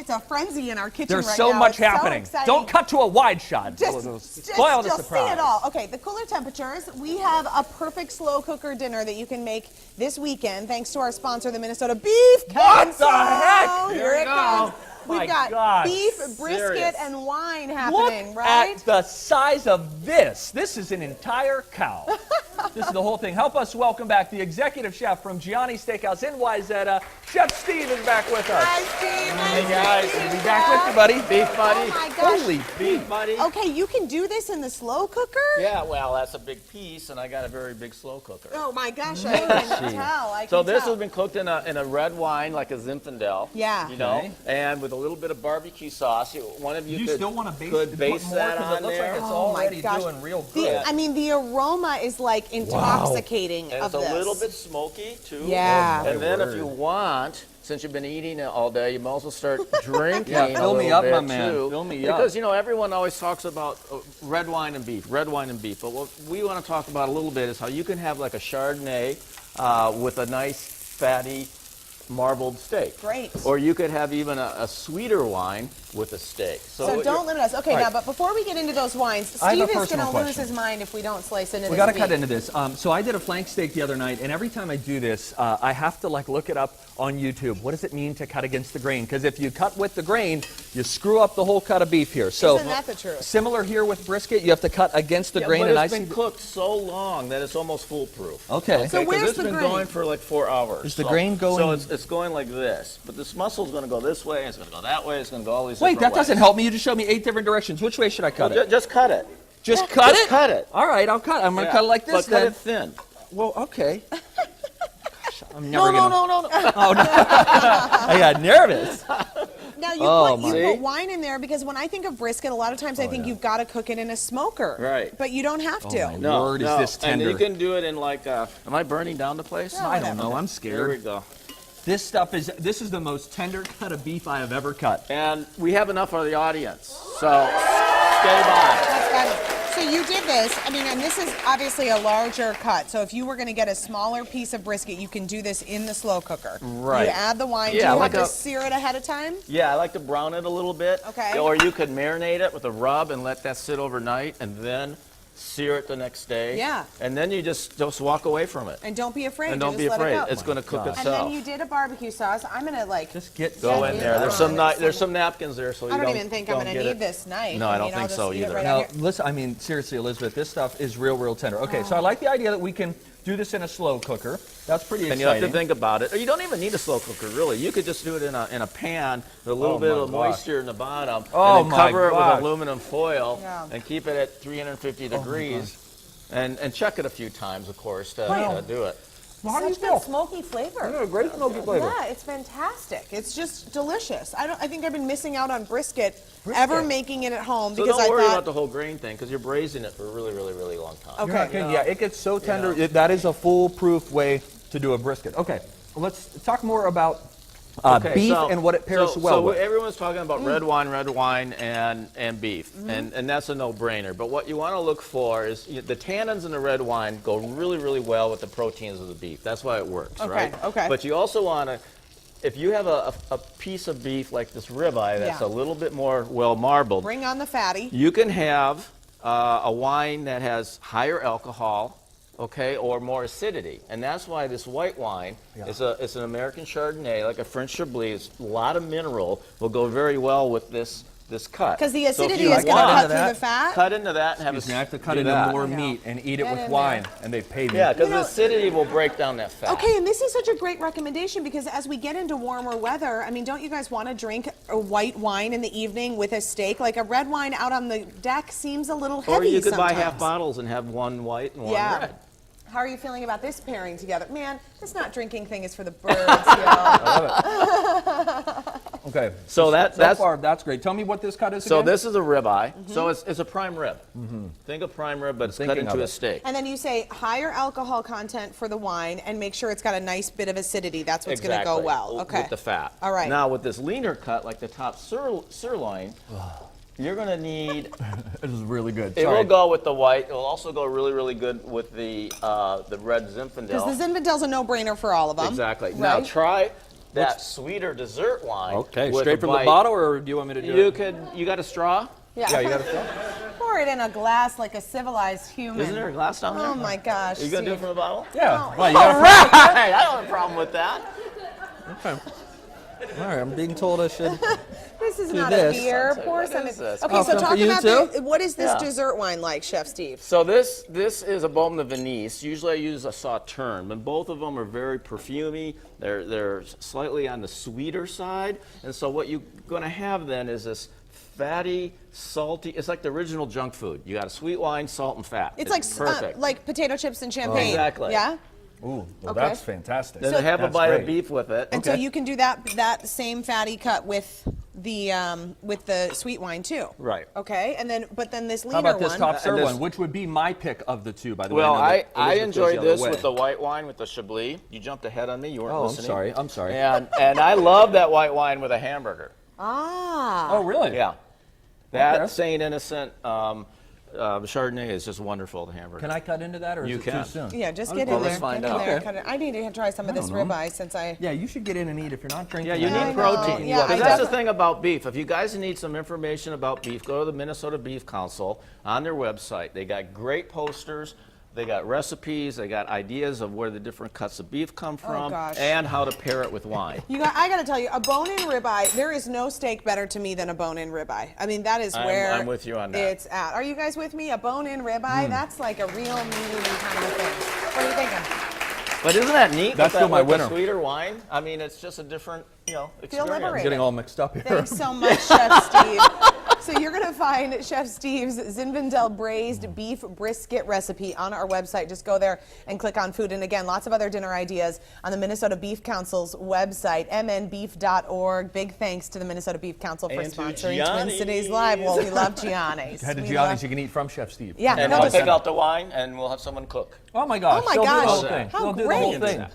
It's a frenzy in our kitchen There's right so now. much It's happening. So Don't cut to a wide shot. Just spoil the you'll surprise. see it all. Okay, the cooler temperatures. We have a perfect slow cooker dinner that you can make this weekend thanks to our sponsor, the Minnesota Beef Council. What the heck? Here it comes. My We've got gosh. beef, brisket, Serious. and wine happening, Look right? at the size of this. This is an entire cow. This is the whole thing. Help us welcome back the executive chef from Gianni Steakhouse in Wayzata. Chef Steve is back with us. Hi, Steve. Hey guys, We'll be back with you, buddy. beef buddy. Oh my gosh. Holy Beef buddy. Okay, you can do this in the slow cooker? Yeah, well, that's a big piece, and I got a very big slow cooker. Oh my gosh, I can tell. I So can this tell. has been cooked in a red wine, like a Zinfandel. Yeah. You know, Okay. and with a little bit of barbecue sauce. One of you, You could, still want to could base put more that 'cause it on looks there. like it's Oh my already gosh. doing real The, good. I mean, the aroma is like intoxicating And of it's this. a little bit smoky too. Yeah. And then if word. you want, since you've been eating it all day, you might as well start drinking. Yeah, a fill me little up, bit, my man. too. Fill me up. Because you know everyone always talks about red wine and beef, red wine and beef. But what we want to talk about a little bit is how you can have like a Chardonnay with a nice fatty marbled steak. Great. Or you could have even a sweeter wine with a steak. So don't limit us. Okay, All now, right. but before we get into those wines, I have a Steve is personal going to lose question. his mind if we don't slice into We this got to beef. cut into this. So I did a flank steak the other night, and every time I do this, I have to like look it up on YouTube. What does it mean to cut against the grain? Because if you cut with the grain, you screw up the whole cut of beef here. So Isn't that the truth? similar here with brisket, you have to cut against the Yeah, grain. but And it's I been see. cooked so long that it's almost foolproof. Okay. So where's it's the been grain? going for like 4 hours. Is the grain going- So it's going like this, but this muscle's going to go this way, and it's going to go that way, it's going to go all these Wait, different that doesn't ways. help me. You just showed me 8 different directions. Which way should I cut Well, it? just cut it. Just cut Just it? cut it. All right, I'll cut. I'm going to Yeah, cut it like this but then. cut it thin. Well, okay. Gosh, I'm No, never no, gonna... no, no, no. Oh, no. I got nervous. Now, you, Oh, put, you my. put wine in there because when I think of brisket, a lot of times I think you've got to cook it in a smoker. Right. But you don't have to. my Lord, is this tender. And you can do it in like, am I burning down the place? No, I don't whatever. know. I'm There we scared. go. This is the most tender cut of beef I have ever cut. And we have enough for the audience, so stay by. That's fabulous. So you did this, I mean, and this is obviously a larger cut. So if you were going to get a smaller piece of brisket, you can do this in the slow cooker. Right. You add the wine. Yeah, do you like have to a- sear it ahead of time? Yeah, I like to brown it a little bit. Okay. Or you could marinate it with a rub and let that sit overnight and then sear it the next day. Yeah. And then you just walk away from it. And don't be afraid. And don't just be let afraid. It go. It's going to cook gosh. And then itself. you did a barbecue sauce. I'm going to like. Just get Go in there. There's some Alright. there's some napkins there, so you I don't don't even think I'm don't going to get need it. this knife. No, I don't mean, think I'll just so eat it either. right Now, out here. listen, I mean, seriously, Elizabeth, this stuff is real, real tender. Okay, so I like the idea that we can do this in a slow cooker. That's pretty And exciting. you have to think about it. Or you don't even need a slow cooker, really. You could just do it in a pan with a little Oh, bit my of gosh. moisture in the bottom, Oh, and then my cover it gosh. with aluminum foil Yeah. and keep it at 350 degrees. And check it a few times, of course, to do it. Well, how do you Such feel? good smoky flavor. Yeah, great smoky flavor. Yeah, it's fantastic. It's just delicious. I think I've been missing out on brisket ever making it at home So because don't I worry thought. about the whole grain thing, because you're braising it for a really, really, really long time. Okay. You're not kidding. Yeah, it gets so tender. That is a foolproof way to do a brisket. Okay, let's talk more about beef and what it pairs well so with. everyone's talking about red wine, and beef, and that's a no-brainer. But what you want to look for is the tannins in the red wine go really, really well with the proteins of the beef. That's why it works, right? Okay. But you also want to, if you have a piece of beef like this ribeye that's Yeah. a little bit more well marbled, Bring on the fatty. you can have a wine that has higher alcohol, okay, or more acidity. And that's why this white wine it's an American Chardonnay, like a French Chablis. It's a lot of mineral, will go very well with this cut. Because the So if acidity you is going to want, cut through the fat. cut into that and have Excuse me, I have to do cut into that. more I know. meat and eat it Get with in wine, there. and they paid me. Yeah, because You know- the acidity will break down that fat. Okay, and this is such a great recommendation because as we get into warmer weather, I mean, don't you guys want to drink a white wine in the evening with a steak? Like a red wine out on the deck seems a little heavy Or you could buy sometimes. half bottles and have one white and one Yeah. red. How are you feeling about this pairing together? Man, this not drinking thing is for the birds, yo. Okay, So that's far, that's great. Tell me what this cut is so again? this is a ribeye. So it's a prime rib. Think of prime rib, but it's cut thinking into of a it. steak. And then you say higher alcohol content for the wine and make sure it's got a nice bit of acidity. That's what's going to go well. Okay. With the fat. All right. Now with this leaner cut, like the top sirloin, you're going to need. This is really good. It Sorry. will go with the white. It will also go really, really good with the red Zinfandel. Because the Zinfandel's a no-brainer for all of them. Exactly. Now Right. try that sweeter dessert wine. Okay, with straight a from the bite. bottle, or do you want me to do it? You got a straw? Yeah, you got to Pour it in a glass like a civilized human. Isn't there a glass down there? Oh my gosh. Are you going to do it Steve. from the bottle? Yeah. Oh. Well, you got Right, I don't have a problem with that. Okay. All right, I'm being told I should. This is Do not this. a beer. Pour What some. is this? Okay, Oh, so some talk for you about too? what is this Yeah. dessert wine like, Chef Steve? So this is a Baume de Venise. Usually I use a Sauterne, and both of them are very perfumey. They're slightly on the sweeter side, and so what you're going to have then is this fatty, salty. It's like the original junk food. You got a sweet wine, salt, and fat. It's perfect. like potato chips and champagne. Exactly. Yeah. Ooh, well, Okay. that's fantastic. Then they have a That's bite great. of beef with it. And so you can do that same fatty cut with the sweet wine too. Right. Okay, and then this leaner How about this one. top And sirloin, this- which would be my pick of the two, by the Well, way? know I that Elizabeth enjoy goes the other this way. with the white wine with the Chablis. You jumped ahead on me. You weren't Oh, I'm listening. sorry. I'm sorry. And I love that white wine with a hamburger. Ah. Oh, really? Yeah. That Okay. Saint Innocent Chardonnay is just wonderful, the hamburger. Can I cut into that, or is You it can. too soon? Yeah, just Oh, get well, in let's there. find Get in out. there. Okay. Cut it. I need to try some of this don't know. ribeye since I. Yeah, you should get in and eat if you're not drinking. Yeah, you that. need know. protein. Yeah, Because I that's the defi- thing about beef. If you guys need some information about beef, go to the Minnesota Beef Council on their website. They got great posters. They got recipes. They got ideas of where the different cuts of beef come from gosh. and how to pair it with wine. I got to tell you, a bone-in ribeye. There is no steak better to me than a bone-in ribeye. I mean, that is where I'm with you on that. it's at. Are you guys with me? A bone-in ribeye. That's like a real meaty kind of thing. What are you thinking? But isn't that neat? That's with still my with the winner. sweeter wine. I mean, it's just a different, experience. liberated. I'm getting all mixed up here. Thanks so much, Chef Steve. So you're going to find Chef Steve's Zinfandel braised beef brisket recipe on our website. Just go there and click on food. And again, lots of other dinner ideas on the Minnesota Beef Council's website, mnbeef.org. Big thanks to the Minnesota Beef Council for And to sponsoring Twin Gianni's. Cities Live. Well, we love Gianni's. Head to We Gianni's, love- you can eat from Chef Steve. Yeah, And he'll I'll just- pick out the wine, and we'll have someone cook. Oh my gosh. Oh my they'll do the gosh. whole thing. How They'll do the whole great. thing.